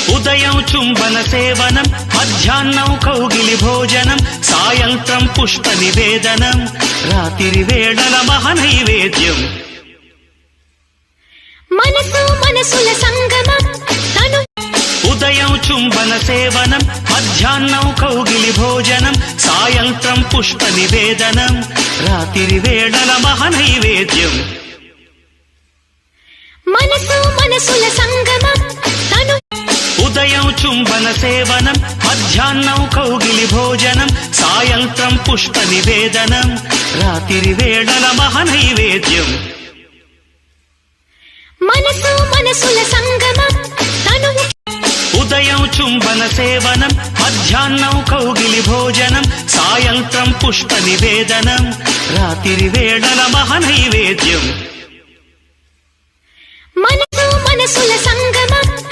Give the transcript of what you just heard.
ఉదయం చుంబన సేవనం, మధ్యాహ్నం కౌగిలి భోజనం, సాయంత్రం పుష్ప నివేదనం, రాత్రి వేళల మహనైవేద్యం. మనసు మనసుల సంగమం తను. ఉదయం చుంబన సేవనం, మధ్యాహ్నం కౌగిలి భోజనం, సాయంత్రం పుష్ప నివేదనం, రాత్రి వేళల మహనైవేద్యం. మనసు మనసుల సంగమం తను. ఉదయం చుంబన సేవనం, మధ్యాహ్నం కౌగిలి భోజనం, సాయంత్రం పుష్ప నివేదనం, రాత్రి వేళల మహనైవేద్యం. మనసు మనసుల సంగమం తను. ఉదయం చుంబన సేవనం, మధ్యాహ్నం కౌగిలి భోజనం, సాయంత్రం పుష్ప నివేదనం, రాత్రి వేళల మహనైవేద్యం. మనసు మనసుల సంగమం